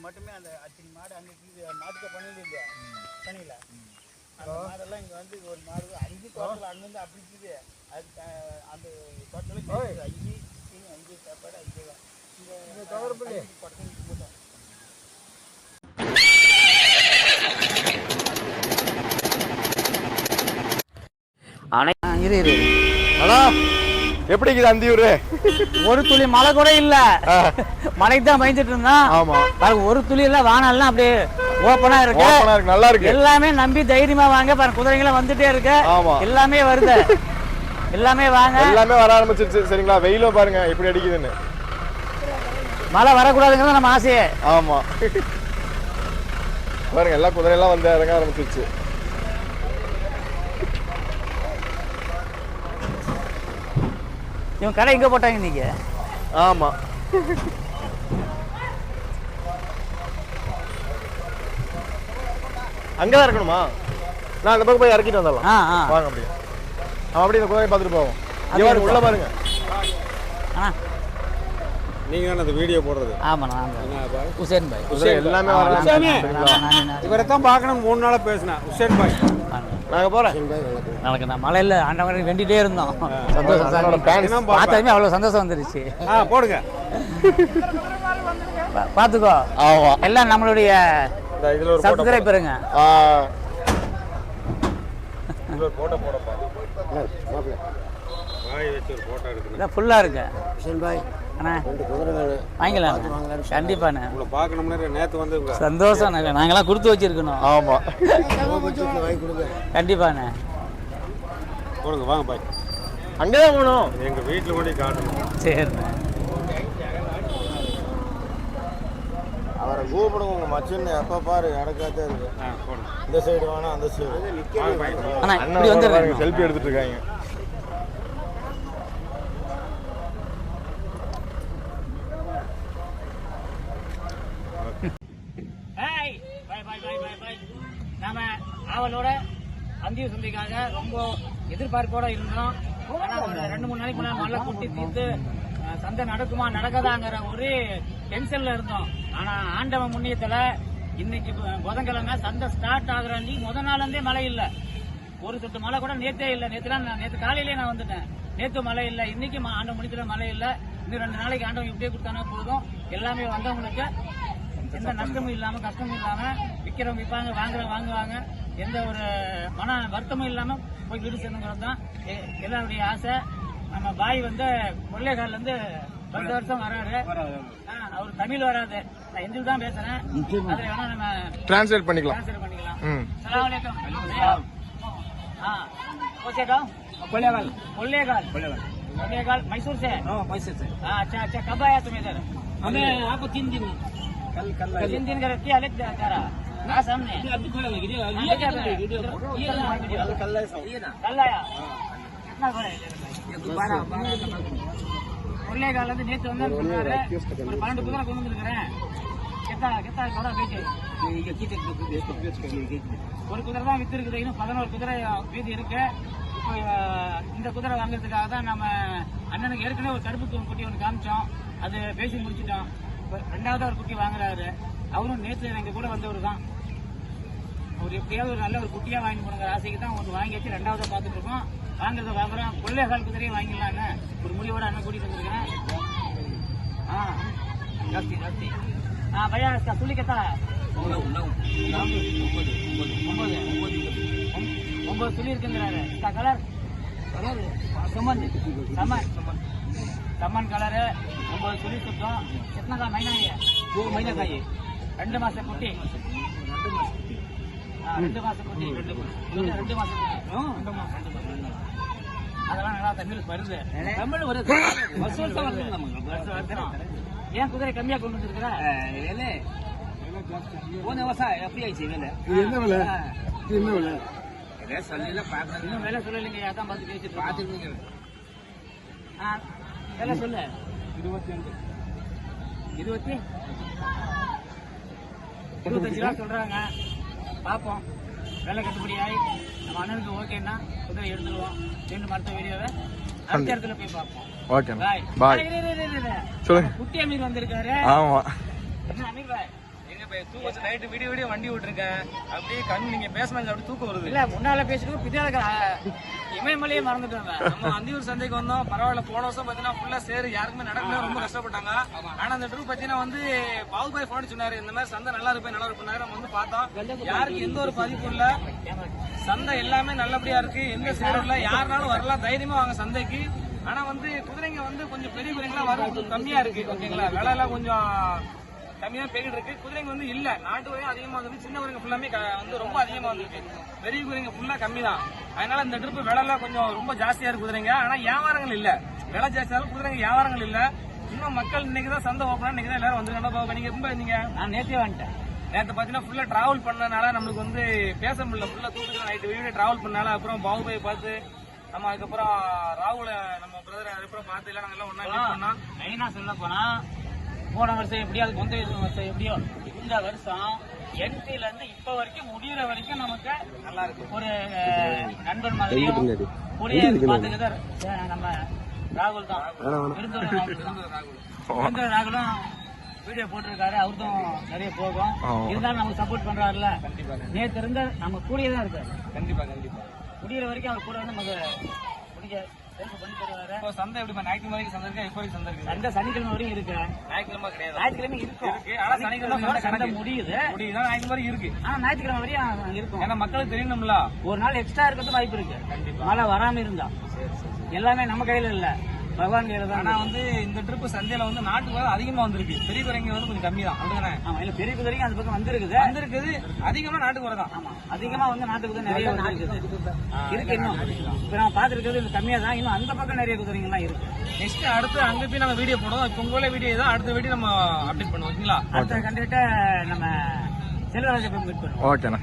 மட்டுமே அந்த அத்தனை மாடு அங்கே மாட்டுக்க பண்ணியில் இல்லையா பண்ணியில அந்த மாடெல்லாம் இங்கே வந்து ஒரு மாடு 5 தோட்டத்தில் அங்கேருந்து அப்படி இருக்குது. அதுக்கு அந்த தோட்டத்தில் 5 சாப்பாடு 5 தான் இங்கே தவறுபடி படத்துக்கு போட்டோம். ஹலோ, எப்படி இருக்குது அந்தியூர்? ஒரு துளி மழை கூட இல்ல, மழைக்கு தான் பயந்துட்டு இருந்தான். ஆமா, ஒரு துளி இல்ல, வானெல்லாம் அப்படியே ஓப்பனா இருக்கு, நல்லா இருக்கு. எல்லாமே நம்பி தைரியமா வாங்க. பாருங்க, குதிரைங்களாம் வந்துட்டே இருக்கு. எல்லாமே வருது, எல்லாமே வாங்க. எல்லாமே வர ஆரம்பிச்சிருச்சு. சரிங்களா, வெயிலும் பாருங்க எப்படி அடிக்குதுன்னு. மழை வரக்கூடாதுங்கிறது நம்ம ஆசையே. ஆமா, பாருங்க எல்லா குதிரையெல்லாம் வந்து இறங்க ஆரம்பிச்சிருச்சு. இவன் கடை எங்க போட்டாங்க நீங்க? ஆமா, அங்கதான் இருக்கணுமா? நான் அந்த பக்கம் போய் இறக்கிட்டு வந்துடலாம். வாங்க, அப்படியே அவன் அப்படியே இந்த குதிரையை பார்த்துட்டு போவோம். உள்ள பாருங்க. நீங்க தானே அந்த வீடியோ போடுறது? ஆமாண்ணா, உசேன் பாய். எல்லாமே இவரை தான் பார்க்கணும். 3 நாளா பேசினேன். உசேன் பாய் நாங்க போறேன். நாளைக்கு நான் மழையில ஆண்டவன் வேண்டிட்டே இருந்தோம். சந்தோஷம், பார்த்தாலுமே அவ்வளவு சந்தோஷம் வந்துருச்சு. போடுங்க, பாத்துக்கோ. எல்லாம் நம்மளுடைய சப்ஸ்கிரைப் பெறுங்க. ஃபுல்லா இருக்கு. வாங்கிக்கலாம், கண்டிப்பாண்ணே. நேத்து வந்து சந்தோஷம், நாங்கெல்லாம் கொடுத்து வச்சிருக்கணும். ஆமா, கண்டிப்பாண்ணே. போடுங்க, வாங்க பாய். அங்கதான் போகணும், எங்க வீட்டுல கொண்டு காட்டணும். சரிண்ணே, அவரை கூப்பிடுங்க. உங்க மச்சின் எப்ப பாரு இடக்காத்தே இருக்கு. இந்த சைடு வேணா அந்த சைடு. இப்படி வந்து செல்ஃபி எடுத்துட்டு இருக்காங்க. நாம ஆவலோட அந்தியூர் சந்தைக்காக ரொம்ப எதிர்பார்ப்போட இருந்தோம். 2-3 நாளைக்கு முன்னாடி மழை கொட்டி தீர்த்து சந்தை நடக்குமா நடக்காதாங்கிற ஒரு டென்ஷன்ல இருந்தோம். ஆனா ஆண்டவன் முன்னியத்துல இன்னைக்கு புதன்கிழமை சந்தை ஸ்டார்ட் ஆகுற அன்னைக்கு முதல் நாள் இருந்தே மழை இல்ல. ஒரு சொட்டு மழை கூட நேத்தே இல்ல. நேற்று காலையிலேயே நான் வந்துட்டேன். நேற்று மழை இல்ல, இன்னைக்கு ஆண்டவன் முன்னியத்துல மழை இல்ல. இன்னும் 2 நாளைக்கு ஆண்டவன் இப்படியே கொடுத்தானா போதும். எல்லாமே வந்தவங்களுக்கு எந்த நஷ்டமும் இல்லாம கஷ்டமும் இல்லாம விற்கிறவங்க விற்பாங்க, வாங்குறவங்க வாங்குவாங்க. எந்த ஒரு மன வருத்தமும் இல்லாம போய் வீடு சேர்ந்துங்கிறது தான் எல்லாருடைய ஆசை. நம்ம பாய் வந்து கொள்ளைகாலில இருந்து வருஷம் வராரு. அவர் தமிழ் வராது, நான் ஹிந்தியில் தான் பேசுறேன். அதுல வேணா நம்ம டிரான்ஸ்லேட் பண்ணிக்கலாம். अस्सलाम वालेकुम। कोल्लेगाल मैसूर से? मैसूर से। अच्छा, कब आया तुम इधर? हमें आपको 3 दिन। कल 3 दिन का क्या लेके जा रहा? सामने कल आया। கொள்ளைகால இருந்து நேற்று வந்து சொன்னாரு, ஒரு 12 குதிரை கொண்டு வந்துருக்கிறேன். ஒரு குதிரை தான் வித்து இருக்குது, இன்னும் 11 குதிரை வீதி இருக்கு. இப்போ இந்த குதிரை வாங்குறதுக்காக தான் நம்ம அண்ணனுக்கு ஏற்கனவே ஒரு கருப்பு குட்டி ஒன்று காமிச்சோம், அது பேசி முடிச்சிட்டோம். இப்போ 2வது ஒரு குட்டி வாங்குறாரு. அவரும் நேற்று எங்க கூட வந்தவர் தான். அவர் எப்படியாவது ஒரு நல்ல ஒரு குட்டியா வாங்கி போடுங்கிற ஆசைக்கு தான் ஒன்று வாங்கி வச்சு 2வது பார்த்துட்டு இருக்கோம். வாங்குறத வாங்குறோம். கொள்ளைகால் குதிரையை வாங்கிடலான்னு ஒரு முடிவோட அண்ணன் கூட்டிட்டு வந்துருக்கிறேன். ஜாஸ்தி भैया इसका सुली कितना है? 9 सुली இருக்குங்கறாரு. इसका कलर समन कलर 9 सुली சுத்தம். कितना का महीना है? 2 महीने का ये. 2 மாச குட்டி. 2 மாச குட்டி. 2 மாச குட்டி. அதெல்லாம் நல்லா தமிழ் வருது. தமிழ் வருது. வருஷம் வருது நமக்கு. ஏன் குதிரை கம்மியா கொண்டு வந்துருக்கா? போன வருஷம் எப்படி ஆயிடுச்சு வேலை? என்ன விலை? சொல்லல பாக்க, இன்னும் வேலை சொல்லலைங்க. அதான் பார்த்து பேசிட்டு பாத்துருக்கீங்க. வேலை சொல்லு. 25 ரூபா சொல்றாங்க. பாப்போம், வேலை கட்டுப்படி ஆகி நம்ம அண்ணனுக்கு ஓகேன்னா குதிரை எடுத்துருவோம். ரெண்டு மருத்துவ வீடியோவை அடுத்த இடத்துல போய் பார்ப்போம். Okay bye. சொல்லுங்க. குட்டி அமீர் வந்திருக்காரு. ஆமா, என்ன அமீர் பாய் நைட்டு வீடியோ வண்டி விட்டுருக்கேன் அப்படியே கண் நீங்க பேசினாங்க அப்படி தூக்கம் வருது. இல்ல முன்னால பேசிட்டு பின்னால இமயமலையே மறந்துட்டோம். நம்ம அந்தியூர் சந்தைக்கு வந்தோம், பரவாயில்ல. போன வருஷம் பாத்தீங்கன்னா ஃபுல்லா சேரு, யாருக்குமே நடக்கவே ரொம்ப கஷ்டப்பட்டாங்க. ஆனா அந்த ட்ரிப் பாத்தீங்கன்னா வந்து பாகுபாய் போன் சொன்னாரு, இந்த மாதிரி சந்தை நல்லா இருப்பேன் நம்ம வந்து பார்த்தோம். யாருக்கு எந்த ஒரு பாதிப்பும் இல்ல, சந்தை எல்லாமே நல்லபடியா இருக்கு, எந்த சேரும் இல்ல, யாருனாலும் வரலாம், தைரியமா வாங்க சந்தைக்கு. ஆனா வந்து குதிரைங்க வந்து கொஞ்சம் பெரிய குதிரைங்களா வரும் கம்மியா இருக்கு, ஓகேங்களா? விலை எல்லாம் கொஞ்சம் கம்மியா போய்கிட்டு இருக்கு. குதிரைங்க வந்து இல்ல, நாட்டு குதிரையும் அதிகமா வந்து, சின்ன குதிரைங்க ஃபுல்லாமே வந்து ரொம்ப அதிகமா வந்துருக்கு. பெரிய குதிரைங்க ஃபுல்லா கம்மி தான். அதனால இந்த ட்ரிப் விலை எல்லாம் கொஞ்சம் ரொம்ப ஜாஸ்தியா இருக்கு குதிரைங்க. ஆனா வியாபாரங்கள் இல்ல, விலை ஜாஸ்தியாலும் குதிரைங்க வியாபாரங்கள் இல்ல. இன்னும் மக்கள் இன்னைக்குதான் சந்தை ஓப்பனா, இன்னைக்குதான் எல்லாரும் வந்துருக்காங்க. நீங்க ரொம்ப நீங்க நான் நேற்றே வந்துட்டேன். நேற்று பாத்தீங்கன்னா ஃபுல்லா டிராவல் பண்ணனால நம்மளுக்கு வந்து பேச முடியல. ஃபுல்லா தூத்துக்குடி நைட்டு வீடியோ டிராவல் பண்ணனால அப்புறம் பாகுபாய் பார்த்து நம்ம அதுக்கப்புறம் ராகுல நம்ம பிரதர் அதுக்கப்புறம் பார்த்து எல்லாம் நாங்க எல்லாம் ஒன்னா மீட் பண்ணோம். மெயினா சொல்ல போனா போன வருஷம் எப்படியோ, அது முந்தைய வருஷம் எப்படியோ, இந்த வருஷம் என்ட்ரில இருந்து இப்ப வரைக்கும் முடிகிற வரைக்கும் நமக்கு நல்லா இருக்கு. ஒரு நண்பன் மாதிரியும் கூடிய பாத்துக்கிட்டார் நம்ம ராகுல் தான், விருந்தூர் ராகுலும் வீடியோ போட்டிருக்காரு. அவருக்கும் நிறைய போகும், இருந்தாலும் நமக்கு சப்போர்ட் பண்றாருல. நேற்று இருந்த நம்ம கூடிய தான் இருக்காரு. கண்டிப்பா முடிகிற வரைக்கும் அவர் கூட வந்து நமக்கு முடிஞ்ச பண்ணி தருவாரு. இப்போ சந்தை எப்படி ஞாயிற்றுக்கிழமை வரைக்கும் சந்தை இருக்கா? இப்போ வரைக்கும் சந்தை இருக்கு. சந்தை சனிக்கிழமை வரைக்கும் இருக்கு. ஞாயிற்றுக்கிழமை கிடையாது, ஞாயிற்றுக்கிழமை இருக்கு. ஆனா சனிக்கிழமை சந்தை முடியுது, ஞாயிற்றுக்கிழமை வரைக்கும் இருக்கு. ஆனா ஞாயிற்றுக்கிழமை வரையும் இருக்கும். ஏன்னா மக்களுக்கு தெரியணும்ல, ஒரு நாள் எக்ஸ்ட்ரா இருக்கிறது வாய்ப்பு இருக்கு. மழை வராம இருந்தா எல்லாமே நம்ம கையில இல்ல, பகவான் கையில தான். ஆனா வந்து இந்த ட்ரிப் சந்தையில வந்து நாட்டு குதிரை அதிகமா வந்திருக்கு, பெரிய குதிரைங்க வந்து கொஞ்சம் கம்மி தான். அதுதானே? ஆமா, இல்ல பெரிய குதிரைக்கும் அந்த பக்கம் வந்திருக்குது. அதிகமா நாட்டு குதிரை தான். ஆமா, அதிகமா வந்து நாட்டு குதிரை நிறைய இருக்குது. இன்னும் இப்ப நம்ம பாத்துருக்கிறது இது கம்மியா தான். இன்னும் அந்த பக்கம் நிறைய குதிரைங்க எல்லாம் இருக்கு. நெக்ஸ்ட் அடுத்து அங்க போய் நம்ம வீடியோ போடுவோம். இப்போ உங்களோட வீடியோ தான் அடுத்த வீடியோ நம்ம அப்டேட் பண்ணுவோம், ஓகேங்களா? அடுத்த கண்டிப்பா நம்ம செல்வராஜை போய் மீட் பண்ணுவோம். ஓகேண்ணா.